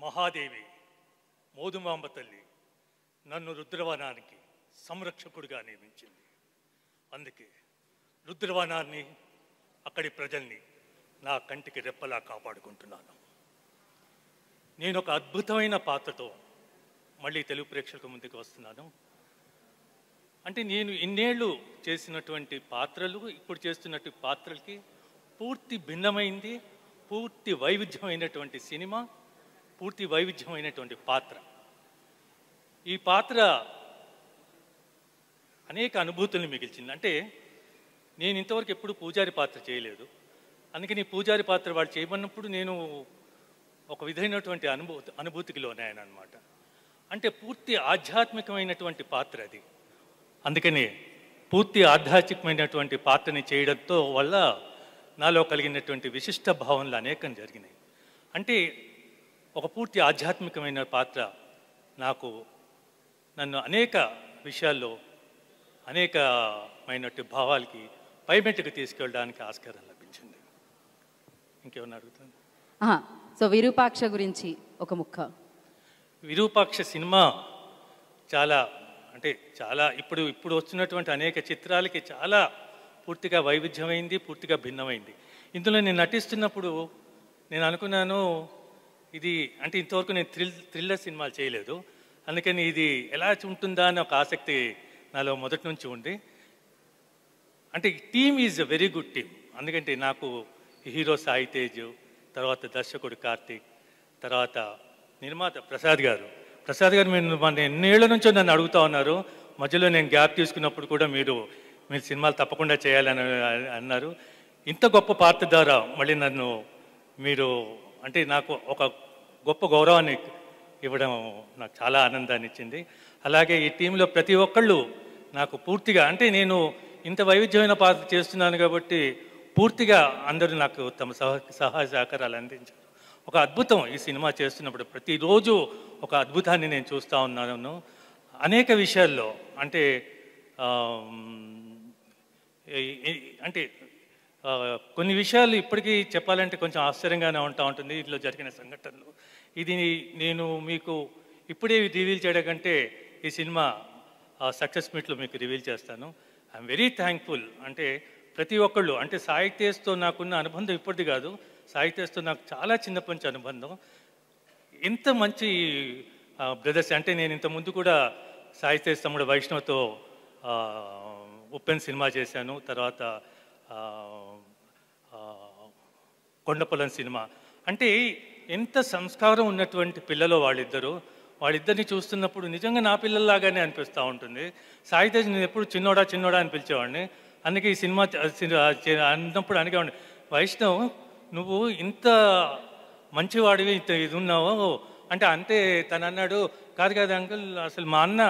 మహాదేవి మోదుమాంబ తల్లి నన్ను రుద్రవనానికి సంరక్షకుడిగా నియమించింది. అందుకే రుద్రవనాన్ని, అక్కడి ప్రజల్ని నా కంటికి రెప్పలా కాపాడుకుంటున్నాను. నేను ఒక అద్భుతమైన పాత్రతో మళ్ళీ తెలుగు ప్రేక్షకుల ముందుకు వస్తున్నాను. అంటే నేను ఇన్నేళ్ళు చేసినటువంటి పాత్రలు ఇప్పుడు చేస్తున్నట్టు పాత్రలకి పూర్తి భిన్నమైంది, పూర్తి వైవిధ్యమైనటువంటి సినిమా, పూర్తి వైవిధ్యమైనటువంటి పాత్ర. ఈ పాత్ర అనేక అనుభూతుల్ని మిగిల్చింది. అంటే నేను ఇంతవరకు ఎప్పుడు పూజారి పాత్ర చేయలేదు. అందుకని పూజారి పాత్ర వాళ్ళు చేయమన్నప్పుడు నేను ఒక విధమైనటువంటి అనుభూతికి లోనాయను అనమాట. అంటే పూర్తి ఆధ్యాత్మికమైనటువంటి పాత్ర అది. అందుకని పూర్తి ఆధ్యాత్మికమైనటువంటి పాత్రని చేయడంతో వల్ల నాలో కలిగినటువంటి విశిష్ట భావనలు అనేకం జరిగినాయి. అంటే ఒక పూర్తి ఆధ్యాత్మికమైన పాత్ర నన్ను అనేక విషయాల్లో అనేకమైనటువంటి భావాలకి పైమెట్టుకు తీసుకెళ్ళడానికి ఆస్కారం లభించింది. ఇంకేమన్నా అడుగుతాను? సో విరూపాక్ష గురించి ఒక ముక్క. విరూపాక్ష సినిమా చాలా ఇప్పుడు వస్తున్నటువంటి అనేక చిత్రాలకి చాలా పూర్తిగా వైవిధ్యమైంది, పూర్తిగా భిన్నమైంది. ఇందులో నేను నటిస్తున్నప్పుడు నేను అనుకున్నాను, ఇది అంటే ఇంతవరకు నేను థ్రిల్లర్ సినిమాలు చేయలేదు, అందుకని ఇది ఎలా ఉంటుందా అని ఒక ఆసక్తి నాలో మొదటి నుంచి ఉంది. అంటే team is a very good team. అందుకంటే నాకు హీరో సాయి తేజ్, తర్వాత దర్శకుడు కార్తీక్, తర్వాత నిర్మాత ప్రసాద్ గారు మీరు ఎన్నేళ్ల నుంచో నన్ను అడుగుతూ ఉన్నారు. మధ్యలో నేను గ్యాప్ తీసుకున్నప్పుడు కూడా మీరు సినిమాలు తప్పకుండా చేయాలని అన్నారు. ఇంత గొప్ప పాత్ర ద్వారా మళ్ళీ నన్ను మీరు అంటే నాకు ఒక గొప్ప గౌరవాన్ని ఇవ్వడం నాకు చాలా ఆనందాన్ని ఇచ్చింది. అలాగే ఈ టీంలో ప్రతి ఒక్కళ్ళు నాకు పూర్తిగా అంటే నేను ఇంత వైవిధ్యమైన పాత్ర చేస్తున్నాను కాబట్టి పూర్తిగా అందరూ నాకు తమ సహాయ సహకారాలు అందించారు. ఒక అద్భుతం ఈ సినిమా చేస్తున్నప్పుడు ప్రతిరోజు ఒక అద్భుతాన్ని నేను చూస్తూ ఉన్నాను అనేక విషయాల్లో. అంటే కొన్ని విషయాలు ఇప్పటికీ చెప్పాలంటే కొంచెం ఆశ్చర్యంగానే ఉంటుంది ఇందులో జరిగిన సంఘటనలు. ఇది నేను మీకు ఇప్పుడే రివీల్ చేయడం కంటే ఈ సినిమా సక్సెస్ మీట్లో మీకు రివీల్ చేస్తాను. I'm very thankful. అంటే ప్రతి ఒక్కళ్ళు అంటే సాయి తేజ్తో నాకున్న అనుబంధం ఇప్పటిది కాదు, సాయి తేజ్తో నాకు చాలా చిన్నప్పటి నుంచి అనుబంధం. ఎంత మంచి బ్రదర్స్ అంటే నేను ఇంతకుముందు కూడా సాయి తేజ్ తమ్ముడు వైష్ణవ్తో ఉప్పెన్ సినిమా చేశాను, తర్వాత కొండపొలం సినిమా. అంటే ఎంత సంస్కారం ఉన్నటువంటి పిల్లలు వాళ్ళిద్దరిని చూస్తున్నప్పుడు నిజంగా నా పిల్లల్లాగానే అనిపిస్తూ ఉంటుంది. సాయి తేజ్ నేను ఎప్పుడు చిన్నోడా అని పిలిచేవాడిని. అందుకే ఈ సినిమా అన్నప్పుడు అడిగేవాడిని, వైష్ణవ్ నువ్వు ఇంత మంచివాడివి, ఇంత ఇది ఉన్నావు అంటే తను అన్నాడు, కాదు అంకుల్ అసలు మా అన్న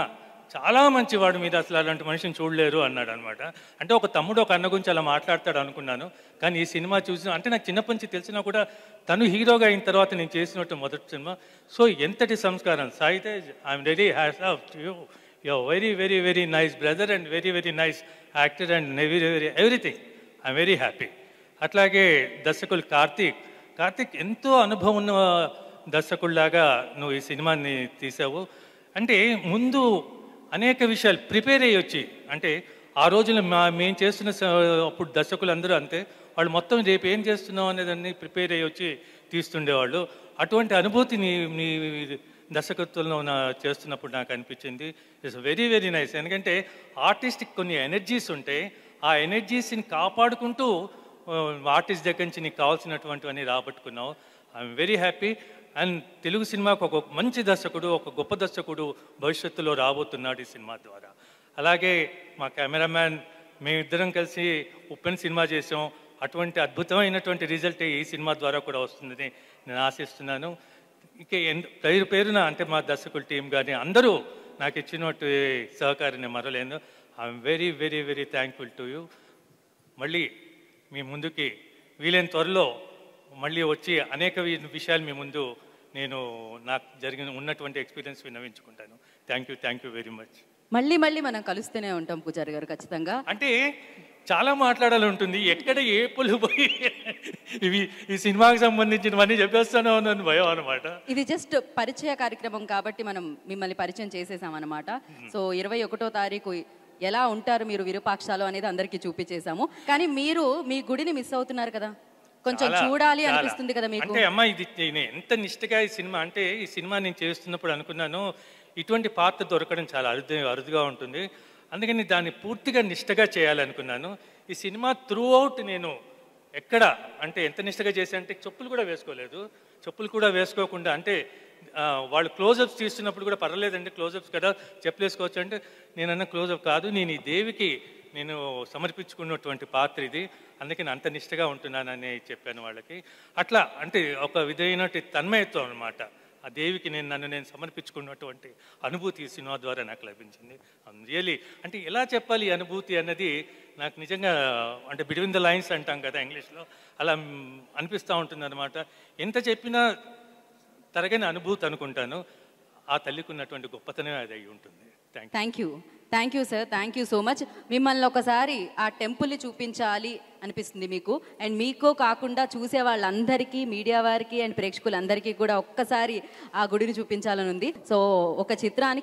చాలా మంచివాడు, మీద అసలు అలాంటి మనిషిని చూడలేరు అన్నాడు అనమాట. అంటే ఒక తమ్ముడు ఒక అన్న గురించి అలా మాట్లాడతాడు అనుకున్నాను. కానీ ఈ సినిమా చూసిన అంటే నాకు చిన్నప్పటి నుంచి తెలిసినా కూడా తను హీరోగా అయిన తర్వాత నేను చేసినట్టు మొదటి సినిమా. సో ఎంతటి సంస్కారం Sai Tej, I'm very hats off to you. You are very very very nice brother and very very nice actor and very everything. I'm very happy. అట్లాగే దర్శకులు కార్తీక్ ఎంతో అనుభవం ఉన్న దర్శకుల్లాగా నువ్వు ఈ సినిమాని తీసావు. అంటే ముందు అనేక విషయాలు ప్రిపేర్ అయ్యి వచ్చి అంటే ఆ రోజున మేము చేస్తున్న అప్పుడు దర్శకులందరూ అంతే, వాళ్ళు మొత్తం రేపు ఏం చేస్తున్నావు అనేదాన్ని ప్రిపేర్ అయ్యి వచ్చి తీస్తుండేవాళ్ళు. అటువంటి అనుభూతి నీ దర్శకత్వంలో చేస్తున్నప్పుడు నాకు అనిపించింది. It's very very nice. ఎందుకంటే ఆర్టిస్ట్కి కొన్ని ఎనర్జీస్ ఉంటాయి, ఆ ఎనర్జీస్ని కాపాడుకుంటూ ఆర్టిస్ట్ దగ్గర నుంచి నీకు కావాల్సినటువంటివన్నీ రాబట్టుకున్నావు. I'm very happy. And Telugu సినిమాకు ఒక మంచి దర్శకుడు, ఒక గొప్ప దర్శకుడు భవిష్యత్తులో రాబోతున్నాడు ఈ సినిమా ద్వారా. అలాగే మా కెమెరామ్యాన్, మేమిద్దరం కలిసి ఉప్పెన్ సినిమా చేసాం. అటువంటి అద్భుతమైనటువంటి రిజల్ట్ ఈ సినిమా ద్వారా కూడా వస్తుందని నేను ఆశిస్తున్నాను. ఇక పేరున అంటే మా దర్శకుల టీం కానీ అందరూ నాకు ఇచ్చినట్టు సహకారాన్ని మరలేను. I'm very very very thankful to you. మళ్ళీ మీ ముందుకి వీలైన త్వరలో మళ్ళీ వచ్చి అనేక విషయాలు మీ ముందు నేను నాకు ఉన్నటువంటి ఎక్స్పీరియన్స్ విన్నవించుకుంటాను. Thank you very much. మళ్ళీ మనం కలుస్తూనే ఉంటాం పూజారి గారు ఖచ్చితంగా. అంటే చాలా మాట్లాడాలి ఉంటుంది, ఎక్కడ ఏ పులు పోయి ఇవి ఈ సినిమాకి సంబంధించినవన్నీ చెప్పేస్తానే ఉన్నాను భయం అనమాట. ఇది జస్ట్ పరిచయ కార్యక్రమం కాబట్టి మనం మిమ్మల్ని పరిచయం చేసేసాం అనమాట. సో 21వ తారీఖు ఎలా ఉంటారు మీరు విరూపాక్షలో అనేది అందరికీ చూపించేశాము. కానీ మీరు మీ గుడిని మిస్ అవుతున్నారు కదా, కొంచెం చూడాలి అనిపిస్తుంది కదా మీకు. అంటే అమ్మ ఇది ఎంత నిష్ఠగా ఈ సినిమా అంటే ఈ సినిమా నేను చేస్తున్నప్పుడు అనుకున్నాను ఇటువంటి పాత్ర దొరకడం చాలా అరుదుగా ఉంటుంది. అందుకని దాన్ని పూర్తిగా నిష్ఠగా చేయాలనుకున్నాను. ఈ సినిమా త్రూ అవుట్ నేను ఎక్కడ అంటే ఎంత నిష్ఠగా చేశాను అంటే చెప్పులు కూడా వేసుకోలేదు. చెప్పులు కూడా వేసుకోకుండా అంటే వాళ్ళు క్లోజప్స్ తీస్తున్నప్పుడు కూడా పర్వాలేదండి క్లోజప్స్ కదా చెప్పులు వేసుకోవచ్చు అంటే నేనన్న క్లోజప్ కాదు, నేను ఈ దేవికి నేను సమర్పించుకున్నటువంటి పాత్ర ఇది, అందుకని అంత నిష్ఠగా ఉంటున్నానని చెప్పాను వాళ్ళకి. అట్లా అంటే ఒక విధమైనటువంటి తన్మయత్వం అనమాట. ఆ దేవికి నన్ను నేను సమర్పించుకున్నటువంటి అనుభూతి ఈ సినిమా ద్వారా నాకు లభించింది. రియలీ అంటే ఎలా చెప్పాలి ఈ అనుభూతి అన్నది నాకు నిజంగా అంటే బిట్వీన్ ద లైన్స్ అంటాం కదా ఇంగ్లీష్లో, అలా అనిపిస్తూ ఉంటుంది అనమాట. ఎంత చెప్పినా తరగని అనుభూతి అనుకుంటాను. ఆ తల్లికి ఉన్నటువంటి గొప్పతనమే అది అయి ఉంటుంది. Thank you sir, thank you so much. మిమ్మల్ని ఒకసారి ఆ టెంపుల్ని చూపించాలి అనిపిస్తుంది మీకు, అండ్ మీకు కాకుండా చూసే వాళ్ళందరికీ, మీడియా వారికి అండ్ ప్రేక్షకులందరికీ కూడా ఒక్కసారి ఆ గుడిని చూపించాలని ఉంది. సో ఒక చిత్రానికి